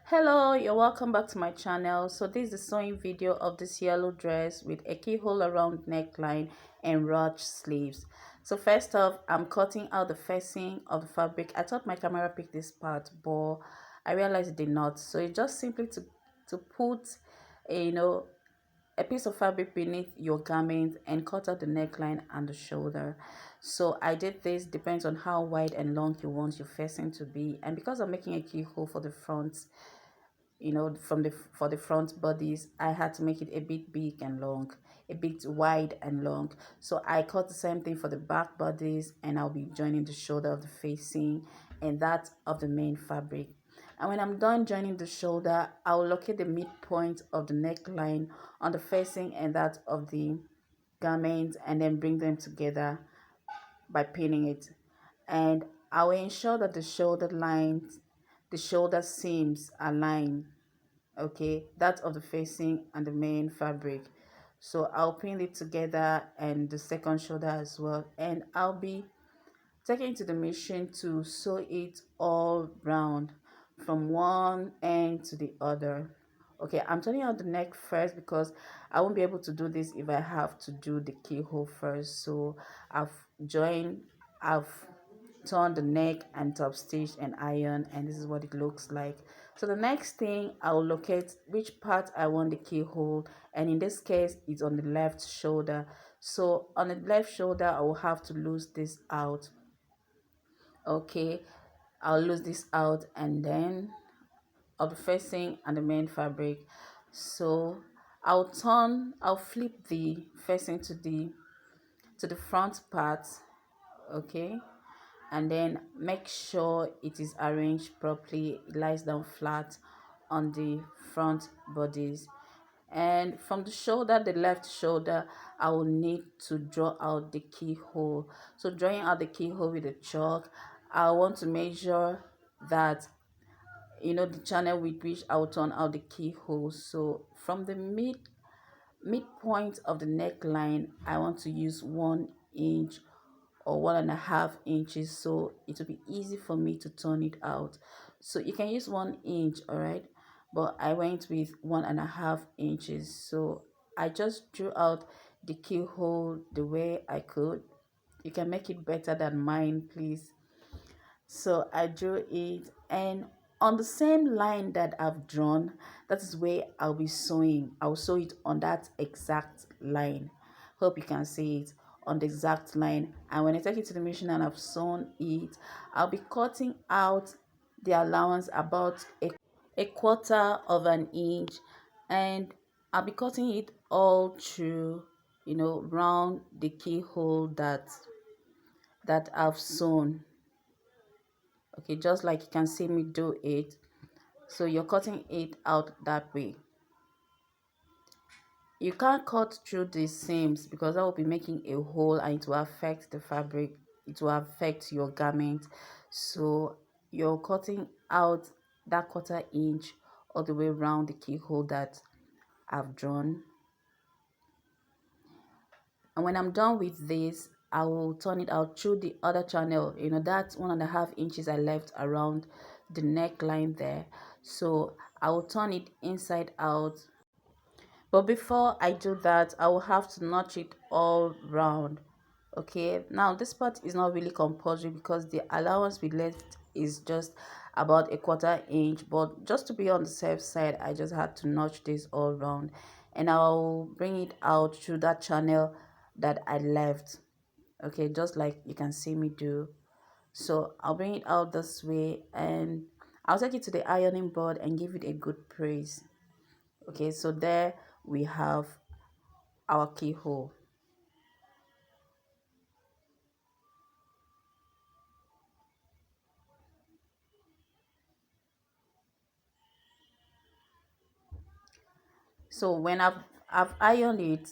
Hello, you're welcome back to my channel. So this is the sewing video of this yellow dress with a keyhole around neckline and ruched sleeves. So first off, I'm cutting out the facing of the fabric. I thought my camera picked this part, but I realized it did not. So it's just simply to put a, a piece of fabric beneath your garment and cut out the neckline and the shoulder. So I did this, depends on how wide and long you want your facing to be, and because I'm making a keyhole for the front, for the front bodies, I had to make it a bit big and long, a bit wide and long. So I cut the same thing for the back bodies, and I'll be joining the shoulder of the facing and that of the main fabric. And when I'm done joining the shoulder, I'll locate the midpoint of the neckline on the facing and that of the garment, and then bring them together by pinning it. And I will ensure that the shoulder seams align, okay, that of the facing and the main fabric. So I'll pin it together and the second shoulder as well, and I'll be taking it to the machine to sew it all round from one end to the other. Okay, I'm turning out the neck first because I won't be able to do this if I have to do the keyhole first. So I've joined, I've turned the neck and top stitch and iron, and this is what it looks like. So the next thing, I'll locate which part I want the keyhole, and in this case it's on the left shoulder. So on the left shoulder I will have to lose this out. Okay, I'll lose this out, and then of the facing and the main fabric. So I'll flip the facing to the front part, okay, and then make sure it is arranged properly. It lies down flat on the front bodies. And from the shoulder, the left shoulder, I will need to draw out the keyhole. So drawing out the keyhole with a chalk, I want to measure that, the channel with which I will turn out the keyhole. So from the midpoint of the neckline, I want to use 1 inch or 1.5 inches, so it will be easy for me to turn it out. So you can use 1 inch, all right, but I went with 1.5 inches. So I just drew out the keyhole the way I could. You can make it better than mine, please. So I drew it, and on the same line that I've drawn, that is where I'll be sewing. I'll sew it on that exact line. Hope you can see it on the exact line. And when I take it to the machine and I've sewn it, I'll be cutting out the allowance about a quarter of an inch, and I'll be cutting it all through, round the keyhole that I've sewn. Okay, just like you can see me do it. So you're cutting it out that way. You can't cut through the seams because that will be making a hole, and it will affect the fabric, it will affect your garment. So you're cutting out that quarter inch all the way around the keyhole that I've drawn. And when I'm done with this, I will turn it out through the other channel, that 1.5 inches I left around the neckline there. So I will turn it inside out, but before I do that, I will have to notch it all round. Okay, now this part is not really compulsory because the allowance we left is just about a quarter inch, but just to be on the safe side, I just had to notch this all round, and I'll bring it out through that channel that I left. Okay, just like you can see me do. So I'll bring it out this way, and I'll take it to the ironing board and give it a good press. Okay, so there we have our keyhole. So when I've ironed it,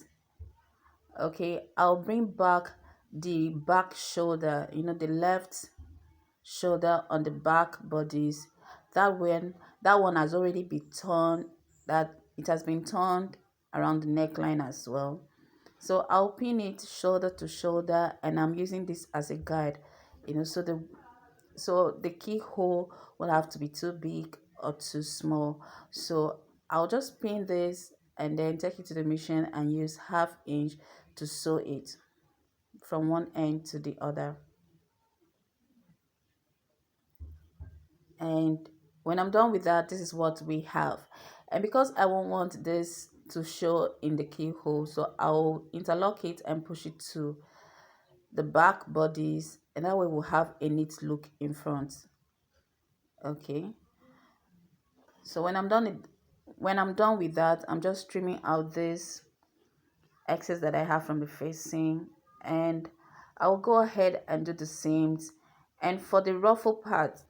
okay, I'll bring back the back shoulder, the left shoulder on the back bodies. That one has already been turned, that it has been turned around the neckline as well. So I'll pin it shoulder to shoulder, and I'm using this as a guide, so the keyhole will have to be too big or too small. So I'll just pin this and then take it to the machine and use 1/2 inch to sew it from one end to the other. And when I'm done with that, this is what we have. And because I won't want this to show in the keyhole, so I'll interlock it and push it to the back bodies, and that way we'll have a neat look in front. Okay, so when I'm done with that, I'm just trimming out this excess that I have from the facing, and I'll go ahead and do the seams. And for the ruffle part,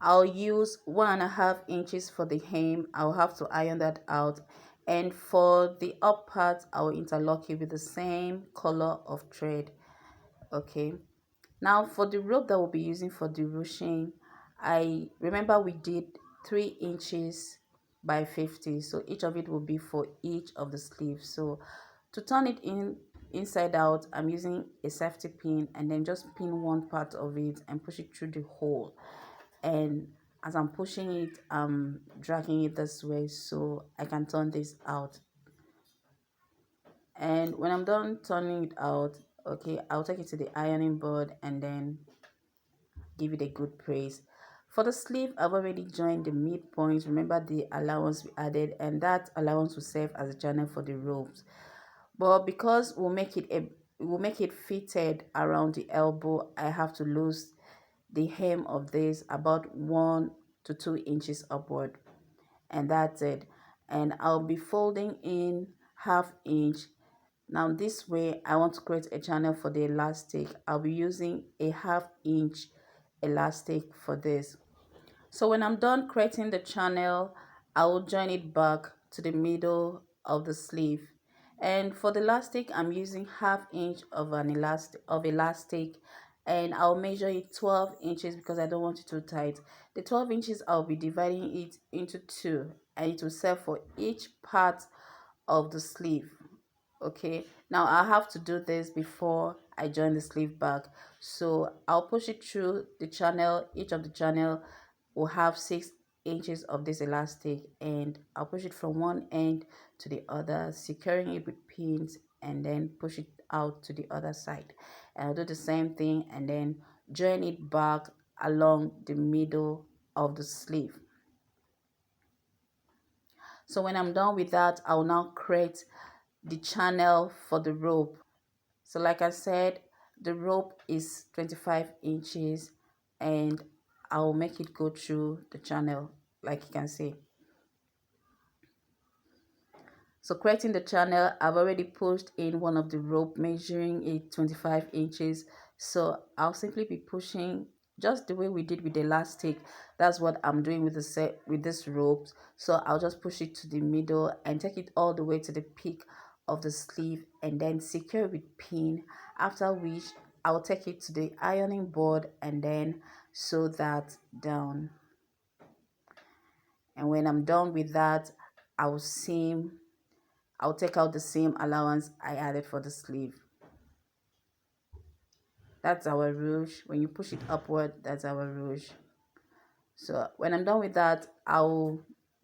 I'll use 1.5 inches for the hem. I'll have to iron that out. And for the up part, I'll interlock it with the same color of thread. Okay. Now for the rope that we'll be using for the ruching, I remember we did 3 inches by 50. So each of it will be for each of the sleeves. So to turn it inside out, I'm using a safety pin and then just pin one part of it and push it through the hole. And as I'm pushing it, I'm dragging it this way so I can turn this out. And when I'm done turning it out, okay, I'll take it to the ironing board and then give it a good press. For the sleeve, I've already joined the midpoint. Remember the allowance we added, and that allowance will serve as a channel for the ropes. But because we'll make it fitted around the elbow, I have to lose the hem of this about 1 to 2 inches upward, and that's it. And I'll be folding in 1/2 inch. Now this way I want to create a channel for the elastic. I'll be using a 1/2 inch elastic for this. So when I'm done creating the channel, I will join it back to the middle of the sleeve. And for the elastic, I'm using 1/2 inch of elastic, and I'll measure it 12 inches because I don't want it too tight. The 12 inches, I'll be dividing it into two, and it will serve for each part of the sleeve. Okay, now I have to do this before I join the sleeve back. So I'll push it through the channel. Each of the channel will have 6 inches of this elastic, and I'll push it from one end to the other, securing it with pins, and then push it out to the other side. And I'll do the same thing and then join it back along the middle of the sleeve. So when I'm done with that, I'll now create the channel for the rope. So like I said, the rope is 25 inches and I'll make it go through the channel, like you can see. So creating the channel, I've already pushed in one of the rope, measuring it 25 inches. So I'll simply be pushing just the way we did with the elastic. That's what I'm doing with this rope. So I'll just push it to the middle and take it all the way to the peak of the sleeve and then secure with pin, after which I'll take it to the ironing board and then sew that down. And when I'm done with that, I'll take out the seam allowance I added for the sleeve. That's our ruche. When you push it upward, that's our ruche. So when I'm done with that, I'll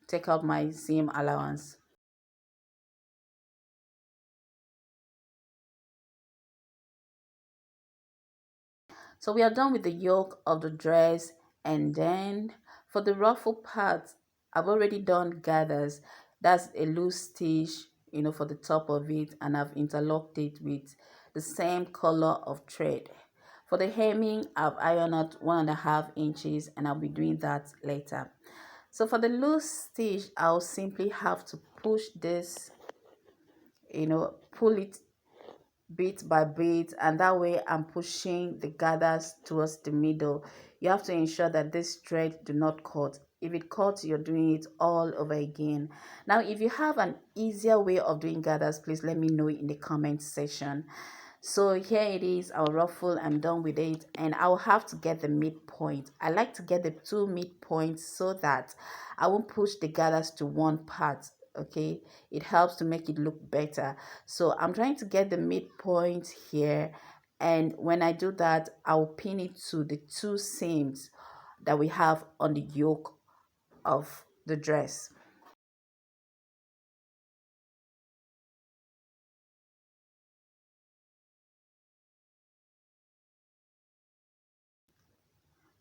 take out my seam allowance. So we are done with the yoke of the dress, and then for the ruffle part, I've already done gathers. That's a loose stitch, for the top of it, and I've interlocked it with the same color of thread. For the hemming, I've ironed out 1.5 inches, and I'll be doing that later. So for the loose stitch, I'll simply have to push this, pull it bit by bit, and that way I'm pushing the gathers towards the middle. You have to ensure that this thread do not cut. If it cuts, you're doing it all over again. Now if you have an easier way of doing gathers, please let me know in the comment section. So here it is, our ruffle. I'm done with it, and I'll have to get the midpoint. I like to get the two midpoints so that I won't push the gathers to one part. Okay, it helps to make it look better. So I'm trying to get the midpoint here, and when I do that, I'll pin it to the two seams that we have on the yoke of the dress.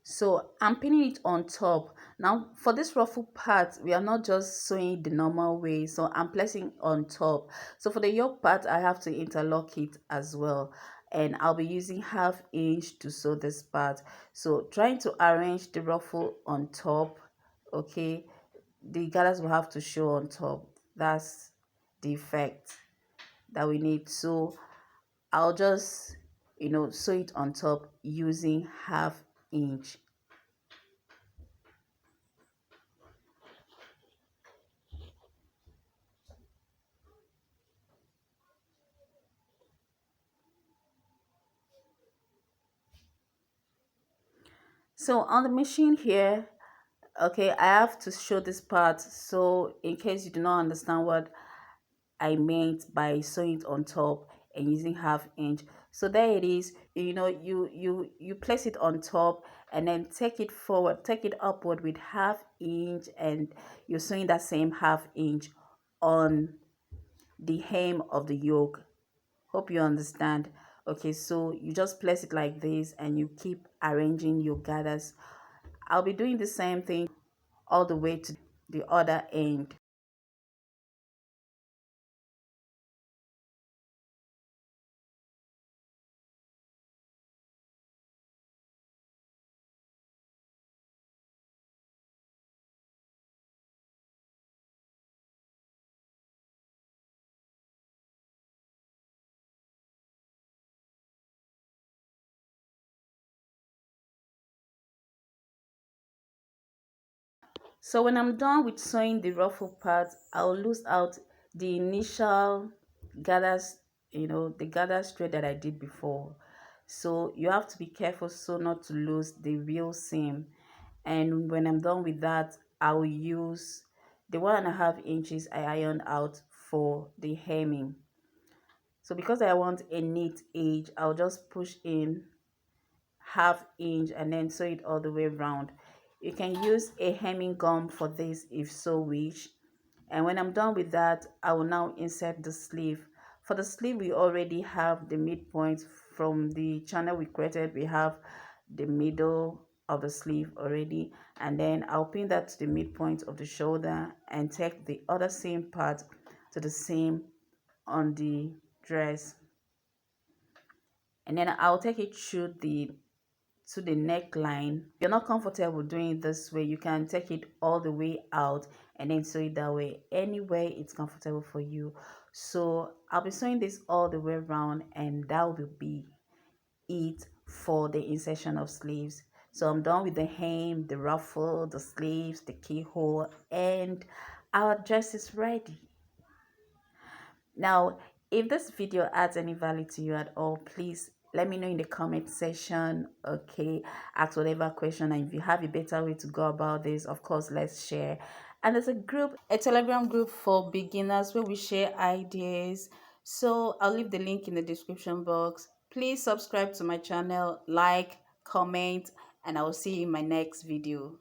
So I'm pinning it on top. Now for this ruffle part, we are not just sewing the normal way. So I'm placing on top. So for the yoke part, I have to interlock it as well. And I'll be using 1/2 inch to sew this part. So trying to arrange the ruffle on top. Okay. The gathers will have to show on top. That's the effect that we need. So I'll just, sew it on top using 1/2 inch. So on the machine here, okay, I have to show this part. So in case you do not understand what I meant by sewing it on top and using 1/2 inch. So there it is. You place it on top and then take it forward, take it upward with 1/2 inch, and you're sewing that same 1/2 inch on the hem of the yoke. Hope you understand. Okay, so you just place it like this and you keep arranging your gathers. I'll be doing the same thing all the way to the other end. So when I'm done with sewing the ruffle part, I'll lose out the initial gathers, the gather straight that I did before. So you have to be careful so not to lose the real seam. And when I'm done with that, I'll use the 1.5 inches I ironed out for the hemming. So because I want a neat edge, I'll just push in 1/2 inch and then sew it all the way around. You can use a hemming gum for this if so wish. And when I'm done with that, I will now insert the sleeve. For the sleeve, we already have the midpoint from the channel we created. We have the middle of the sleeve already, and then I'll pin that to the midpoint of the shoulder and take the other same part to the seam on the dress, and then I'll take it through the neckline. If you're not comfortable doing it this way, you can take it all the way out and then sew it that way. Anyway, it's comfortable for you. So I'll be sewing this all the way around, and that will be it for the insertion of sleeves. So I'm done with the hem, the ruffle, the sleeves, the keyhole, and our dress is ready. Now, if this video adds any value to you at all, please let me know in the comment section. Okay, ask whatever question, and if you have a better way to go about this, of course, let's share. And there's a Telegram group for beginners where we share ideas. So I'll leave the link in the description box. Please subscribe to my channel, like, comment, and I will see you in my next video.